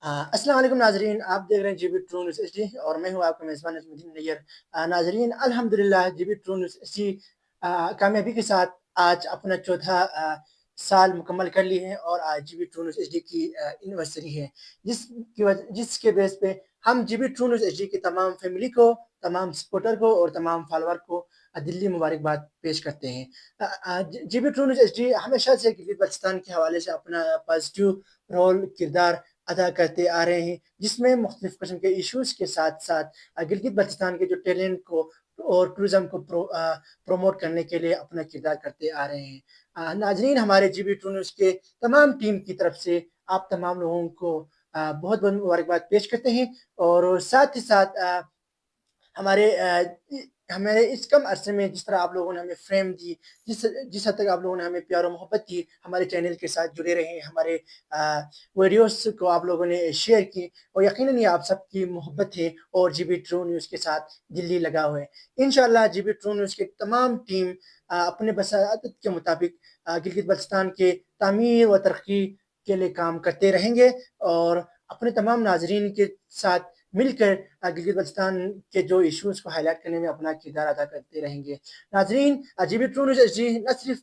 अस्सलाम वालेकुम नाजरीन, आप देख रहे हैं जीबी ट्रू न्यूज़ एचडी और मैं हूं आपका मेज़बान नजमुद्दीन नैयर। नाजरीन, अल्हम्दुलिल्लाह जीबी ट्रू न्यूज़ एचडी कामयाबी के साथ आज अपना चौथा साल मुकम्मल कर ली है और आज जीबी ट्रू न्यूज़ एचडी की एनिवर्सरी है, जिसके बेस पे हम जीबी ट्रू न्यूज़ एचडी की तमाम फैमिली को, तमाम सपोर्टर को और तमाम फॉलोअर को दिल्ली मुबारकबाद पेश करते हैं। जीबी ट्रू न्यूज़ एचडी हमेशा से गिलगित बल्तिस्तान के हवाले से अपना पॉजिटिव रोल किरदार अदा करते आ रहे हैं, जिसमें मुख्तलिफ किस्म के इश्यूज़ के साथ साथ गिलगित बल्तिस्तान के जो टैलेंट को और टूरिज़्म को प्रमोट करने के लिए अपना किरदार करते आ रहे हैं। नाजरीन, हमारे जीबी ट्रू न्यूज़ के तमाम टीम की तरफ से आप तमाम लोगों को बहुत बहुत मुबारकबाद पेश करते हैं और साथ ही साथ हमारे इस कम अरसे में जिस तरह आप लोगों ने हमें फ्रेम दी, जिस जिस हद तक आप लोगों ने हमें प्यार और मोहब्बत दी, हमारे चैनल के साथ जुड़े रहे, हमारे वीडियोस को आप लोगों ने शेयर की और यकीनन ये आप सबकी मोहब्बत है और जीबी ट्रू न्यूज़ के साथ दिल्ली लगा हुआ है। इंशाल्लाह जीबी ट्रू न्यूज़ की तमाम टीम अपने बसादत के मुताबिक गिलगित बल्तिस्तान के तामीर व तरक्की के लिए काम करते रहेंगे और अपने तमाम नाजरीन के साथ मिलकर गिलगित बल्तिस्तान के जो इश्यूज को हाईलाइट करने में अपना किरदार अदा करते रहेंगे। नाजरीन, जीबी ट्रू न्यूज़ एचडी न सिर्फ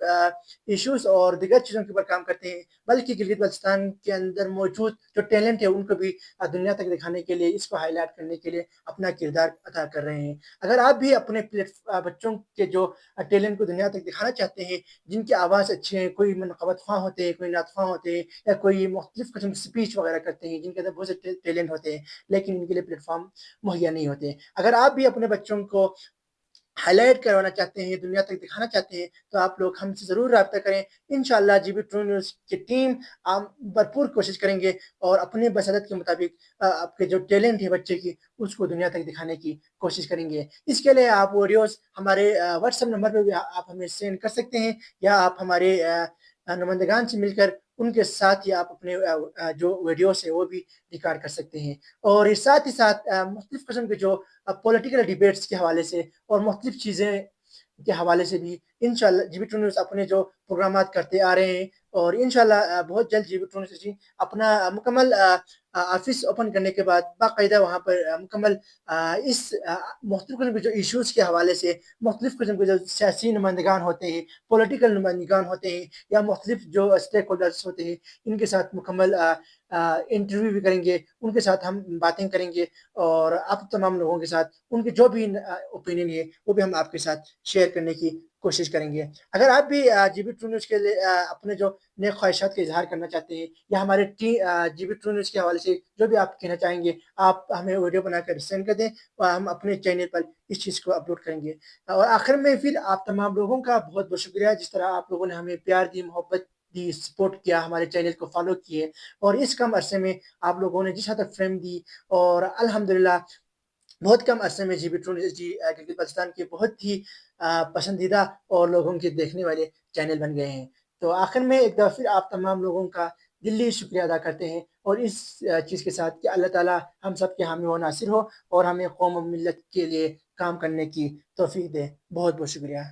इश्यूज और दीगर चीज़ों के ऊपर काम करते हैं, बल्कि गिलगित बल्तिस्तान के अंदर मौजूद जो टैलेंट है उनको भी दुनिया तक दिखाने के लिए, इसको हाईलाइट करने के लिए अपना किरदार अदा कर रहे हैं। अगर आप भी अपने बच्चों के जो टैलेंट को दुनिया तक दिखाना चाहते हैं, जिनकी आवाज़ अच्छी है, कोई मनक़बत ख़्वाह होते हैं, कोई नात ख़्वाह होते हैं या कोई मुख्तलिफ किस्म की स्पीच वगैरह करते हैं, जिनके अंदर बहुत से टैलेंट होते हैं लेकिन इनके लिए प्लेटफॉर्म मुहैया नहीं होते। अगर आप भी अपने बच्चों को हाईलाइट करवाना चाहते हैं, दुनिया तक दिखाना चाहते हैं, तो आप लोग हमसे ज़रूर राब्ता करें। इंशाअल्लाह जीबी ट्रू न्यूज़ की टीम भरपूर कोशिश करेंगे और अपने बसादत के मुताबिक आपके जो टैलेंट है बच्चे की, उसको दुनिया तक दिखाने की कोशिश करेंगे। इसके लिए आप वीडियोज़ हमारे व्हाट्सएप नंबर पे भी आप हमें सेंड कर सकते हैं या आप हमारे नुमाइंदगान से मिलकर उनके साथ ही आप अपने जो वीडियोज़ है वो भी रिकॉर्ड कर सकते हैं। और साथ ही साथ मुख्तलिफ किस्म के जो पॉलिटिकल डिबेट्स के हवाले से और मुख्तलिफ चीज़ें के हवाले से भी इंशाअल्लाह जीबी ट्रू न्यूज़ अपने जो प्रोग्रामात करते आ रहे हैं और इंशाअल्लाह बहुत जल्द जीबी ट्रू न्यूज़ अपना मुकम्मल ऑफ़िस ओपन करने के बाद बाकायदा वहाँ पर मुकम्मल इस मुख्तलिफ किस्म के जो इश्यूज़ के हवाले से मुख्तलिफ किस्म के जो सियासी नुमाइंदगान होते हैं, पॉलिटिकल नुमाइंदगान होते हैं या मुख्तलिफ जो स्टेक होल्डर्स होते हैं, इनके साथ मुकम्मल इंटरव्यू भी करेंगे, उनके साथ हम बातें करेंगे और आप तमाम लोगों के साथ उनके जो भी ओपिनियन है वो भी हम आपके साथ शेयर करने की कोशिश करेंगे। अगर आप भी जीबी ट्रू न्यूज़ के लिए अपने जो नए ख्वाहिशात का इज़हार करना चाहते हैं या हमारे जीबी ट्रू न्यूज़ के हवाले से जो भी आप कहना चाहेंगे, आप हमें वीडियो बनाकर सेंड कर दें और हम अपने चैनल पर इस चीज़ को अपलोड करेंगे। और आखिर में फिर आप तमाम लोगों का बहुत-बहुत शुक्रिया, जिस तरह आप लोगों ने हमें प्यार दी, मोहब्बत दी, सपोर्ट किया, हमारे चैनल को फॉलो किए और इस कम अरसे में आप लोगों ने जिस हद तक फ्रेम दी और अल्हम्दुलिल्लाह बहुत कम अरसे में GB true news Gilgit Baltistan के बहुत ही पसंदीदा और लोगों के देखने वाले चैनल बन गए हैं। तो आखिर में एक दफ़ा फिर आप तमाम लोगों का दिली शुक्रिया अदा करते हैं और इस चीज़ के साथ कि अल्लाह ताला हम सब के हामी व नासिर हो और हमें कौम और मिल्लत के लिए काम करने की तौफ़ीक दे। बहुत-बहुत शुक्रिया।